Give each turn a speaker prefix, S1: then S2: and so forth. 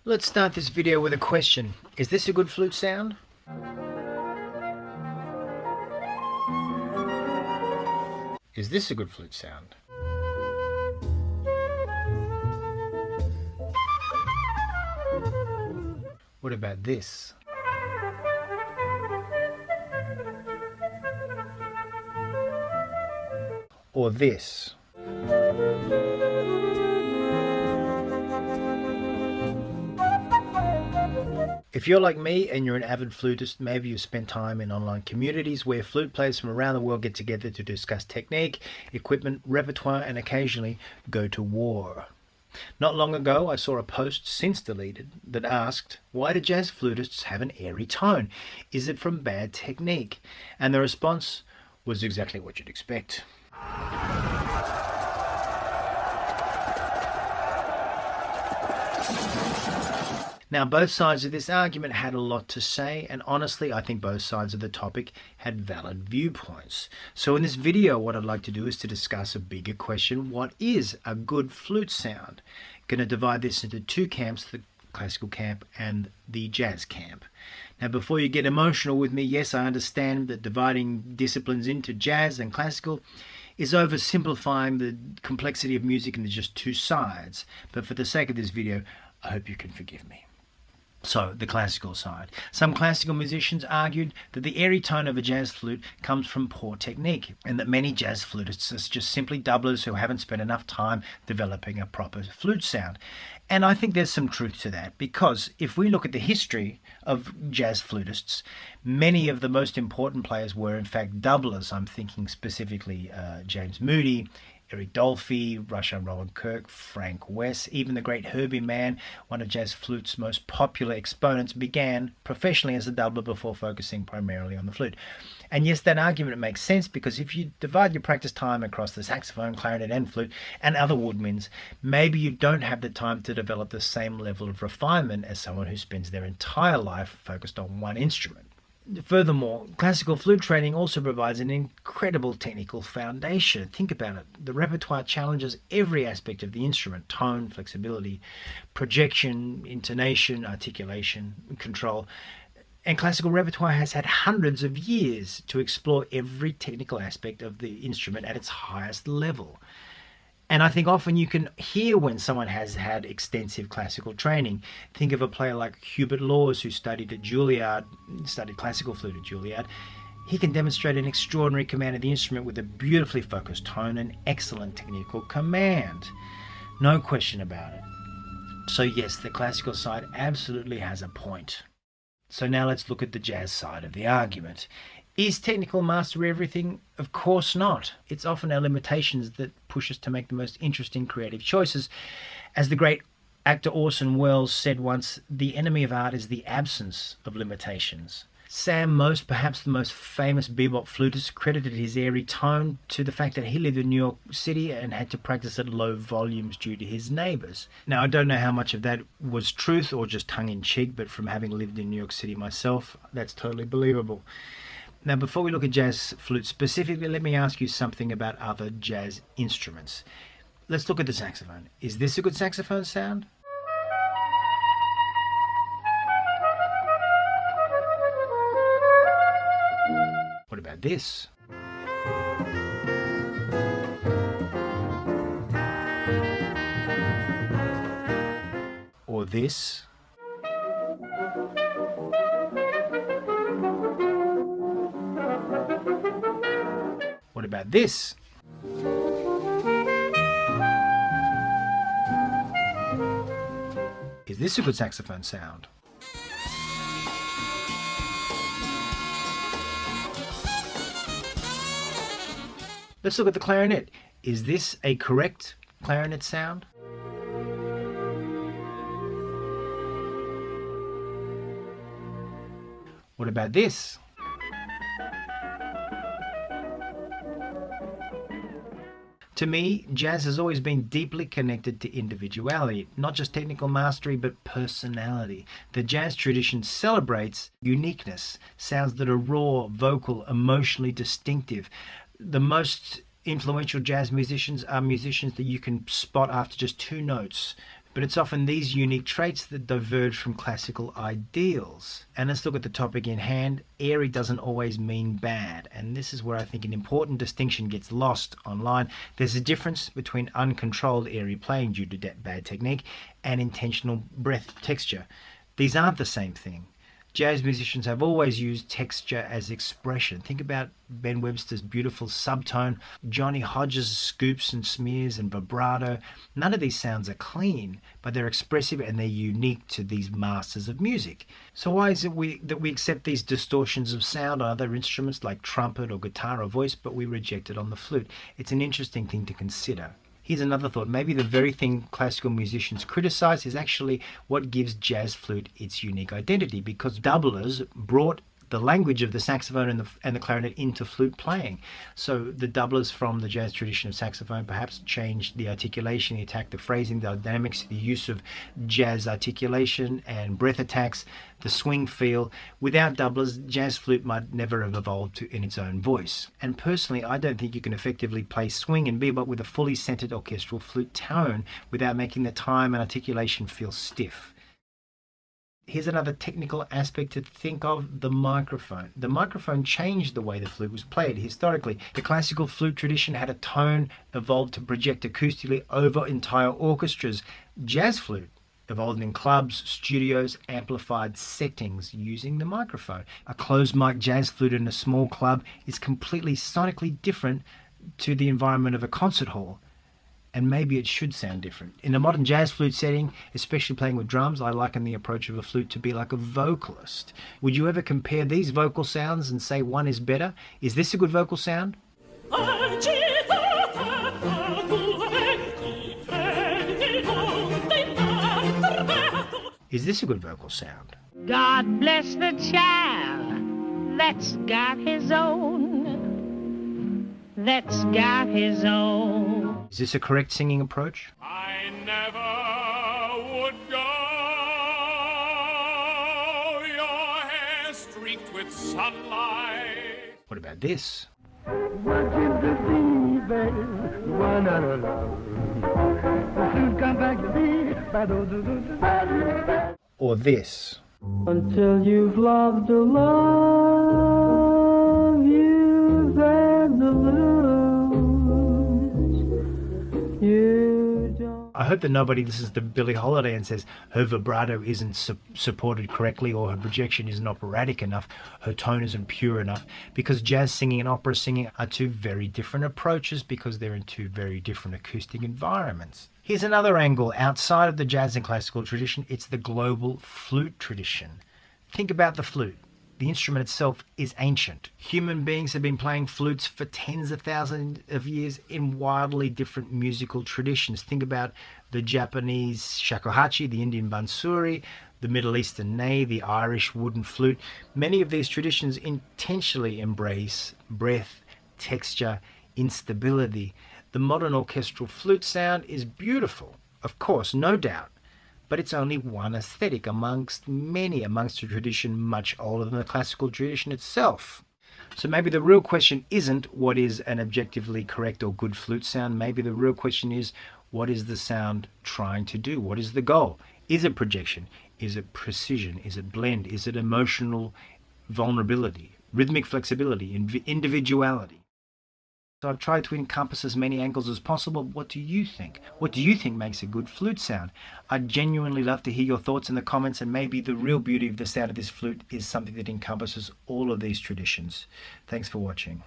S1: Let's start this video with a question. Is this a good flute sound? Is this a good flute sound? What about this? Or this? If you're like me and you're an avid flutist, maybe you've spent time in online communities where flute players from around the world get together to discuss technique, equipment, repertoire, and occasionally go to war. Not long ago, I saw a post, since deleted, that asked, why do jazz flutists have an airy tone? Is it from bad technique? And the response was exactly what you'd expect. Now, both sides of this argument had a lot to say, and honestly, I think both sides of the topic had valid viewpoints. So in this video, what I'd like to do is to discuss a bigger question: what is a good flute sound? Going to divide this into two camps, the classical camp and the jazz camp. Now, before you get emotional with me, yes, I understand that dividing disciplines into jazz and classical is oversimplifying the complexity of music into just two sides, but for the sake of this video, I hope you can forgive me. So, the classical side. Some classical musicians argued that the airy tone of a jazz flute comes from poor technique, and that many jazz flutists are just simply doublers who haven't spent enough time developing a proper flute sound. And I think there's some truth to that, because if we look at the history of jazz flutists, many of the most important players were in fact doublers. I'm thinking specifically James Moody, Dolphy, Rahsaan, Roland, Kirk, Wess, even the great Herbie Mann, one of jazz flute's most popular exponents, began professionally as a doubler before focusing primarily on the flute. And yes, that argument makes sense, because if you divide your practice time across the saxophone, clarinet and flute and other woodwinds, maybe you don't have the time to develop the same level of refinement as someone who spends their entire life focused on one instrument. Furthermore, classical flute training also provides an incredible technical foundation. Think about it. The repertoire challenges every aspect of the instrument: tone, flexibility, projection, intonation, articulation, control. And classical repertoire has had hundreds of years to explore every technical aspect of the instrument at its highest level. And I think often you can hear when someone has had extensive classical training. Think of a player like Hubert, who studied at Juilliard, studied classical flute at Juilliard. He can demonstrate an extraordinary command of the instrument with a beautifully focused tone and excellent technical command. No question about it. So yes, the classical side absolutely has a point. So now let's look at the jazz side of the argument. Is technical mastery everything? Of course not. It's often our limitations that push us to make the most interesting creative choices. As the great actor Orson Welles said once, the enemy of art is the absence of limitations. Sam Most, perhaps the most famous bebop flutist, credited his airy tone to the fact that he lived in New York City and had to practice at low volumes due to his neighbors. Now, I don't know how much of that was truth or just tongue-in-cheek, but from having lived in New York City myself, that's totally believable. Now, before we look at jazz flute specifically, let me ask you something about other jazz instruments. Let's look at the saxophone. Is this a good saxophone sound? What about this? Or this? What about this? Is this a good saxophone sound? Let's look at the clarinet. Is this a correct clarinet sound? What about this? To me, jazz has always been deeply connected to individuality, not just technical mastery, but personality. The jazz tradition celebrates uniqueness, sounds that are raw, vocal, emotionally distinctive. The most influential jazz musicians are musicians that you can spot after just two notes. But it's often these unique traits that diverge from classical ideals. And let's look at the topic in hand. Airy doesn't always mean bad. And this is where I think an important distinction gets lost online. There's a difference between uncontrolled airy playing due to bad technique and intentional breath texture. These aren't the same thing. Jazz musicians have always used texture as expression. Think about Ben Webster's beautiful subtone, Johnny Hodges' scoops and smears and vibrato. None of these sounds are clean, but they're expressive and they're unique to these masters of music. So why is it that we accept these distortions of sound on other instruments like trumpet or guitar or voice, but we reject it on the flute? It's an interesting thing to consider. Here's another thought. Maybe the very thing classical musicians criticize is actually what gives jazz flute its unique identity, because doublers brought the language of the saxophone and the clarinet into flute playing. So the doublers from the jazz tradition of saxophone perhaps changed the articulation, the attack, the phrasing, the dynamics, the use of jazz articulation and breath attacks, the swing feel. Without doublers, jazz flute might never have evolved in its own voice. And personally, I don't think you can effectively play swing and bebop with a fully centered orchestral flute tone without making the time and articulation feel stiff. Here's another technical aspect to think of: the microphone. The microphone changed the way the flute was played. Historically, the classical flute tradition had a tone evolved to project acoustically over entire orchestras. Jazz flute evolved in clubs, studios, amplified settings using the microphone. A closed mic jazz flute in a small club is completely sonically different to the environment of a concert hall. And maybe it should sound different. In a modern jazz flute setting, especially playing with drums, I liken the approach of a flute to be like a vocalist. Would you ever compare these vocal sounds and say one is better? Is this a good vocal sound? Is this a good vocal sound?
S2: God bless the child that's got his own. That's got his own.
S1: Is this a correct singing approach?
S3: I never would go, your hair streaked with sunlight.
S1: What about this? Or this?
S4: Until you've loved to love, you've had to lose. You don't.
S1: I hope that nobody listens to Billie Holiday and says her vibrato isn't supported correctly, or her projection isn't operatic enough, her tone isn't pure enough, because jazz singing and opera singing are two very different approaches because they're in two very different acoustic environments. Here's another angle. Outside of the jazz and classical tradition, it's the global flute tradition. Think about the flute. The instrument itself is ancient. Human beings have been playing flutes for tens of thousands of years in wildly different musical traditions. Think about the Japanese shakuhachi, the Indian bansuri, the Middle Eastern ney, the Irish wooden flute. Many of these traditions intentionally embrace breath, texture, instability. The modern orchestral flute sound is beautiful, of course, no doubt. But it's only one aesthetic amongst many, amongst a tradition much older than the classical tradition itself. So maybe the real question isn't what is an objectively correct or good flute sound. Maybe the real question is, what is the sound trying to do? What is the goal? Is it projection? Is it precision? Is it blend? Is it emotional vulnerability, rhythmic flexibility, individuality? So I've tried to encompass as many angles as possible. What do you think? What do you think makes a good flute sound? I'd genuinely love to hear your thoughts in the comments, and maybe the real beauty of the sound of this flute is something that encompasses all of these traditions. Thanks for watching.